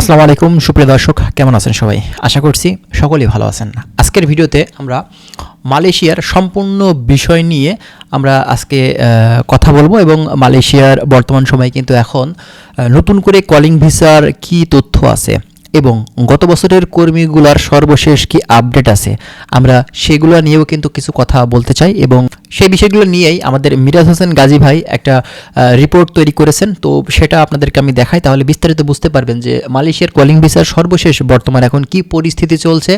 আসসালামু আলাইকুম সুপ্রিয় দর্শক, কেমন আছেন সবাই? আশা করছি সকলেই ভালো আছেন। আজকের ভিডিওতে আমরা মালয়েশিয়ার সম্পূর্ণ বিষয় নিয়ে আমরা আজকে কথা বলবো এবং মালয়েশিয়ার বর্তমান সময়ে কিন্তু এখন নতুন করে কলিং ভিসার কি তথ্য আছে এবং গত বছরের কর্মীগুলার সর্বশেষ কি আপডেট আছে, আমরা সেগুলো নিয়েও কিন্তু কিছু কথা বলতে চাই এবং সেই বিষয়গুলো নিয়েই আমাদের মিরাজ হোসেন গাজী ভাই একটা রিপোর্ট তৈরি করেছেন। তো সেটা আপনাদেরকে আমি দেখাই, তাহলে বিস্তারিত বুঝতে পারবেন যে মালয়েশিয়ার কলিং ভিসার সর্বশেষ বর্তমান এখন কি পরিস্থিতি চলছে,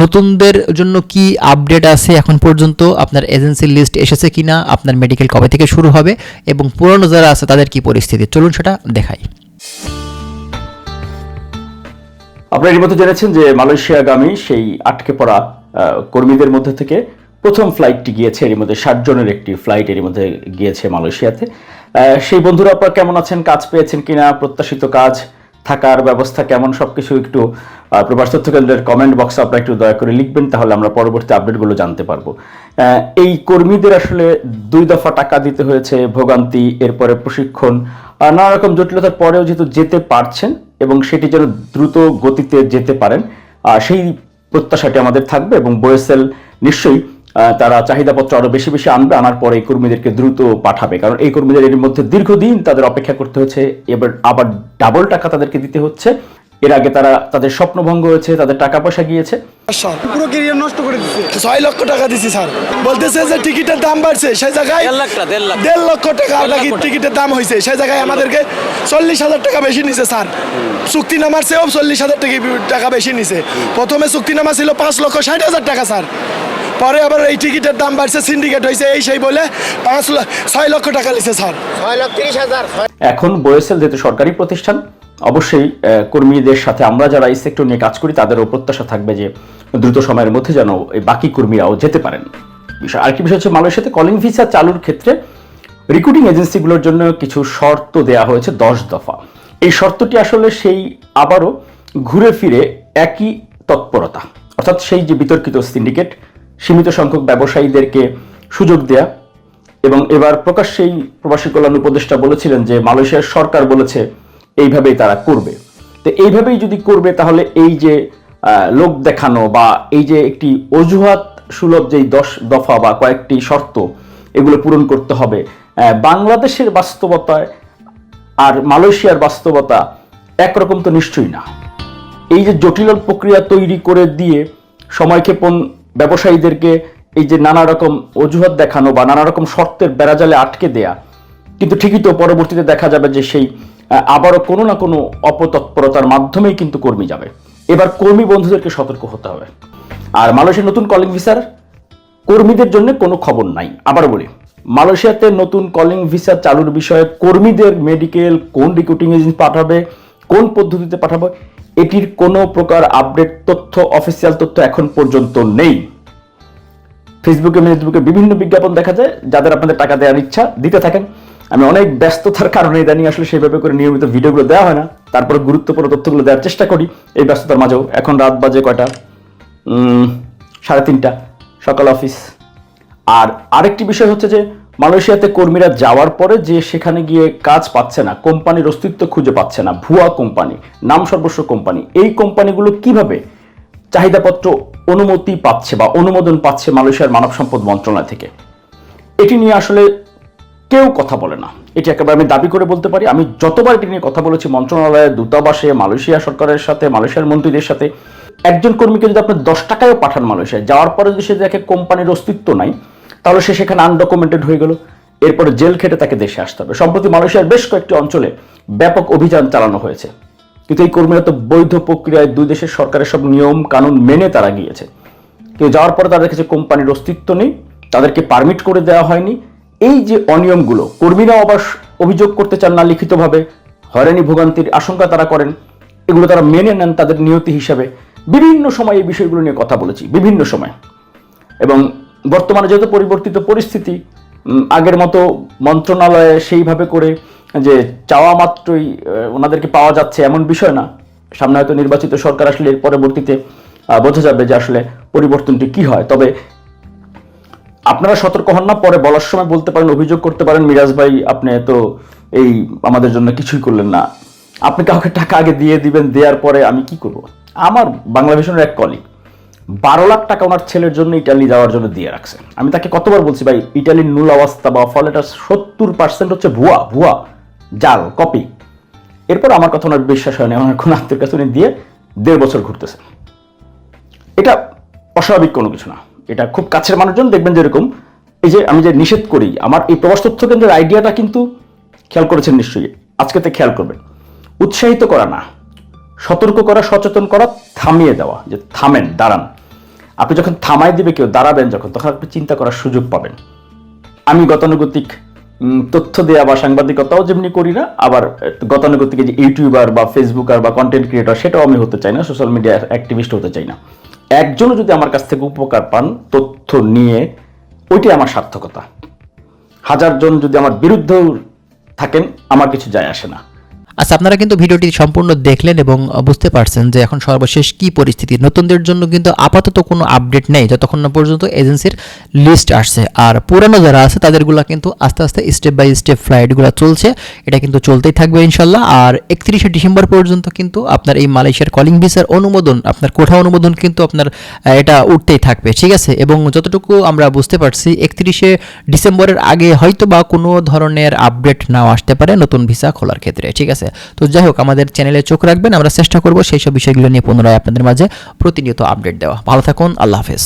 নতুনদের জন্য কি আপডেট আছে এখন পর্যন্ত, আপনার এজেন্সির লিস্ট এসেছে কিনা, আপনার মেডিকেল কবে থেকে শুরু হবে এবং পুরনো যারা আছে তাদের কি পরিস্থিতি, চলুন সেটা দেখাই। আপনারা এর মধ্যে জেনেছেন যে মালয়েশিয়াগামী সেই আটকে পড়া কর্মীদের মধ্যে থেকে প্রথম ফ্লাইটটি গিয়েছে, এর মধ্যে 60 জনের একটি ফ্লাইট এর মধ্যে গিয়েছে মালয়েশিয়াতে। সেই বন্ধুরা আপনারা কেমন আছেন, কাজ পেয়েছেন কিনা, প্রত্যাশিত কাজ, থাকার ব্যবস্থা কেমন, সবকিছু একটু প্রবাস তথ্য কেন্দ্রের কমেন্ট বক্সে আপনারা একটু দয়া করে লিখবেন, তাহলে আমরা পরবর্তী আপডেটগুলো জানতে পারবো। এই কর্মীদের আসলে 2 দফা টাকা দিতে হয়েছে, ভোগান্তি, এরপরে প্রশিক্ষণ, নানা রকম জটিলতার পরেও যেহেতু যেতে পারছেন এবং সেটি যেন দ্রুত গতিতে যেতে পারেন সেই প্রত্যাশাটি আমাদের থাকবে এবং বোয়েসেল নিশ্চয়ই তারা চাহিদাপত্র আরো বেশি বেশি আনবে, আনার পরে এই কর্মীদেরকে দ্রুত পাঠাবে, কারণ এই কর্মীদের এর মধ্যে দীর্ঘদিন তাদের অপেক্ষা করতে হচ্ছে, এবার আবার ডাবল টাকা তাদেরকে দিতে হচ্ছে। এর আগে তাদের স্বপ্নভঙ্গ হয়েছে, তাদের টাকা পয়সা গিয়েছে, পুরো ক্যারিয়ার নষ্ট করে দিচ্ছে। 6 লক্ষ টাকা দিছি স্যার, বলতেছে যে টিকিটের দাম বাড়ছে, সেই জায়গায় 1.5 লক্ষ টাকা নাকি টিকিটের দাম হয়েছে, সেই জায়গায় আমাদেরকে 40,000 টাকা বেশি নিছে স্যার। চুক্তিনামার চেয়েও 40,000 টাকা বেশি নিছে। প্রথমে চুক্তিনামা ছিল 5,60,000 টাকা স্যার, পরে আবার এই টিকিটের দাম বাড়ছে, সিন্ডিকেট হয়েছে, এই সেই বলে 6 লক্ষ টাকা নিছে স্যার। 6,30,000। এখন বোয়েসেল যেহেতু সরকারি প্রতিষ্ঠান, অবশ্যই কর্মীদের সাথে আমরা যারা এই সেক্টর নিয়ে কাজ করি তাদেরও প্রত্যাশা থাকবে যে দ্রুত সময়ের মধ্যে যেন এই বাকি কর্মীরাও যেতে পারেন। আরেকটি বিষয় হচ্ছে মালয়েশিয়াতে কলিং ভিসা চালুর ক্ষেত্রে রিক্রুটিং এজেন্সিগুলোর জন্য কিছু শর্ত দেওয়া হয়েছে, 10 দফা। এই শর্তটি আসলে সেই আবারও ঘুরে ফিরে একই তৎপরতা, অর্থাৎ সেই যে বিতর্কিত সিন্ডিকেট, সীমিত সংখ্যক ব্যবসায়ীদেরকে সুযোগ দেয়া, এবং এবার প্রকাশ্যেই প্রবাসী কল্যাণ উপদেষ্টা বলেছিলেন যে মালয়েশিয়ার সরকার বলেছে এইভাবেই তারা করবে। তো এইভাবেই যদি করবে তাহলে এই যে লোক দেখানো বা এই যে একটি অজুহাত সুলভ যেই 10 দফা বা কয়েকটি শর্ত, এগুলো পূরণ করতে হবে। বাংলাদেশের বাস্তবতায় আর মালয়েশিয়ার বাস্তবতা একরকম তো নিশ্চয়ই না। এই যে জটিল প্রক্রিয়া তৈরি করে দিয়ে সময়ক্ষেপণ ব্যবসায়ীদেরকে এই যে নানা রকম অজুহাত দেখানো বা নানা রকম শর্তের বেড়াজালে আটকে দেয়া, কিন্তু ঠিকই তো পরবর্তীতে দেখা যাবে যে সেই আবারও কোনো না কোনো অপতৎপরতার মাধ্যমেই কিন্তু কর্মী যাবে। এবার কর্মী বন্ধুদেরকে সতর্ক হতে হবে। আর মালয়েশিয়ার নতুন কলিং ভিসার কর্মীদের জন্য কোনো খবর নাই। আবার বলি, মালয়েশিয়াতে নতুন কলিং ভিসা চালুর বিষয়ে কর্মীদের মেডিকেল কোন রিক্রুটিং এজেন্সি পাঠাবে, কোন পদ্ধতিতে পাঠাবে, এটির কোনো প্রকার আপডেট তথ্য, অফিসিয়াল তথ্য এখন পর্যন্ত নেই। ফেসবুকে বিভিন্ন বিজ্ঞাপন দেখা যায়, যাদের আপনাদের টাকা দেওয়ার ইচ্ছা দিতে থাকেন। আমি অনেক ব্যস্ততার কারণে ইদানিং আসলে সেইভাবে করে নিয়মিত ভিডিওগুলো দেওয়া হয় না, তারপরে গুরুত্বপূর্ণ তথ্যগুলো দেওয়ার চেষ্টা করি এই ব্যস্ততার মাঝেও। এখন রাত বাজে কয়টা, 3:30 সকাল অফিস। আর আরেকটি বিষয় হচ্ছে যে মালয়েশিয়াতে কর্মীরা যাওয়ার পরে যে সেখানে গিয়ে কাজ পাচ্ছে না, কোম্পানির অস্তিত্ব খুঁজে পাচ্ছে না, ভুয়া কোম্পানি, নাম সর্বস্ব কোম্পানি, এই কোম্পানিগুলো কিভাবে চাহিদাপত্র অনুমতি পাচ্ছে বা অনুমোদন পাচ্ছে মালয়েশিয়ার মানব সম্পদ মন্ত্রণালয় থেকে, এটি নিয়ে আসলে কেউ কথা বলে না। এটি একেবারে আমি দাবি করে বলতে পারি, আমি যতবার এটি নিয়ে কথা বলেছি মন্ত্রণালয়ের দূতাবাসে, মালয়েশিয়া সরকারের সাথে, মালয়েশিয়ার মন্ত্রীদের সাথে, একজন কর্মীকে যদি আপনি 10 টাকায়ও পাঠান মালয়েশিয়ায়, যাওয়ার পরে যদি সে দেখে কোম্পানির অস্তিত্ব নাই, তাহলে সে সেখানে আনডকুমেন্টেড হয়ে গেল, এরপরে জেল খেটে তাকে দেশে আসতে হবে। সম্প্রতি মালয়েশিয়ার বেশ কয়েকটি অঞ্চলে ব্যাপক অভিযান চালানো হয়েছে, কিন্তু এই কর্মীরা তো বৈধ প্রক্রিয়ায় 2 দেশের সরকারের সব নিয়ম কানুন মেনে তারা গিয়েছে, কিন্তু যাওয়ার পরে তারা দেখেছে কোম্পানির অস্তিত্ব নেই, তাদেরকে পারমিট করে দেওয়া হয়নি। এই যে অনিয়মগুলো, কর্মীরাও আবার অভিযোগ করতে চান না লিখিতভাবে, হয়রানি ভোগান্তির আশঙ্কা তারা করেন, এগুলো তারা মেনে নেন তাদের নিয়তি হিসাবে। বিভিন্ন সময় এই বিষয়গুলো নিয়ে কথা বলেছি, বিভিন্ন সময়। এবং বর্তমানে যেহেতু পরিবর্তিত পরিস্থিতি, আগের মতো মন্ত্রণালয়ে সেইভাবে করে যে চাওয়া মাত্রই ওনাদেরকে পাওয়া যাচ্ছে এমন বিষয় না। সামনে হয়তো নির্বাচিত সরকার আসলে এর পরবর্তীতে বোঝা যাবে যে আসলে পরিবর্তনটি কি হয়। তবে আপনারা সতর্ক হন না, পরে বলার সময় বলতে পারেন, অভিযোগ করতে পারেন, মিরাজ ভাই আপনি তো এই আমাদের জন্য কিছুই করলেন না, আপনি কাউকে টাকা আগে দিয়ে দিবেন, দেওয়ার পরে আমি কি করব? আমার বাংলা ভিশনের এক কলিগ 12 লাখ টাকা ওনার ছেলের জন্য ইটালি যাওয়ার জন্য দিয়ে রাখছে। আমি তাকে কতবার বলছি, ভাই ইটালির মূল অবস্থা বা ফল এটা 70% হচ্ছে ভুয়া জাল কপি। এরপর আমার কথা ওনার বিশ্বাস হয়নি, আমার কোন আত্মীয়ের কাছে উনি দিয়ে 1.5 বছর ঘুরতেছে। এটা অস্বাভাবিক কোনো কিছু না, এটা খুব কাছের মানুষজন দেখবেন যেরকম এই যে আমি যে নিষেধ করি, আমার এই প্রবাস তথ্য কেন্দ্রের আইডিয়াটা কিন্তু খেয়াল করেছেন নিশ্চয়ই, আজকে তো খেয়াল করবেন। উৎসাহিত করা না, সতর্ক করা, সচেতন করা, থামিয়ে দেওয়া, যে থামেন, দাঁড়ান। আপনি যখন থামাই দিবে কেউ, দাঁড়াবেন যখন, তখন আপনি চিন্তা করার সুযোগ পাবেন। আমি গতানুগতিক তথ্য দেওয়া বা সাংবাদিকতাও যেমনি করি না, আবার গতানুগতিক যে ইউটিউবার বা ফেসবুকার বা কন্টেন্ট ক্রিয়েটর সেটাও আমি হতে চাই না, সোশ্যাল মিডিয়া অ্যাক্টিভিস্ট হতে চাই না। একজনও যদি আমার কাছ থেকে উপকার পান তথ্য নিয়ে, ওইটাই আমার সার্থকতা। 1000 জন যদি আমার বিরুদ্ধেও থাকেন, আমার কিছু যায় আসে না। আচ্ছা, আপনারা কিন্তু ভিডিওটি সম্পূর্ণ দেখলেন এবং বুঝতে পারছেন যে এখন সর্বশেষ কি পরিস্থিতি। নতুনদের জন্য কিন্তু আপাতত কোনো আপডেট নেই যতক্ষণ না পর্যন্ত এজেন্সির লিস্ট আসছে। আর পুরানো যারা আছে তাদেরগুলো কিন্তু আস্তে আস্তে স্টেপ বাই স্টেপ ফ্লাইটগুলো চলছে, এটা কিন্তু চলতেই থাকবে ইনশাল্লাহ। আর 31শে ডিসেম্বর পর্যন্ত কিন্তু আপনার এই মালয়েশিয়ার কলিং ভিসার অনুমোদন, আপনার কোঠা অনুমোদন কিন্তু আপনার এটা উঠতেই থাকবে, ঠিক আছে। এবং যতটুকু আমরা বুঝতে পারছি 31শে ডিসেম্বরের আগে হয়তো বা কোনো ধরনের আপডেট নাও আসতে পারে নতুন ভিসা খোলার ক্ষেত্রে, ঠিক আছে। তো যাই হোক, আমাদের চ্যানেলে চোখ রাখবেন, আমরা চেষ্টা করব সেই সব বিষয়গুলো নিয়ে পুনরায় আপনাদের মাঝে প্রতিনিয়ত আপডেট দেওয়া। ভালো থাকুন, আল্লাহ হাফেজ।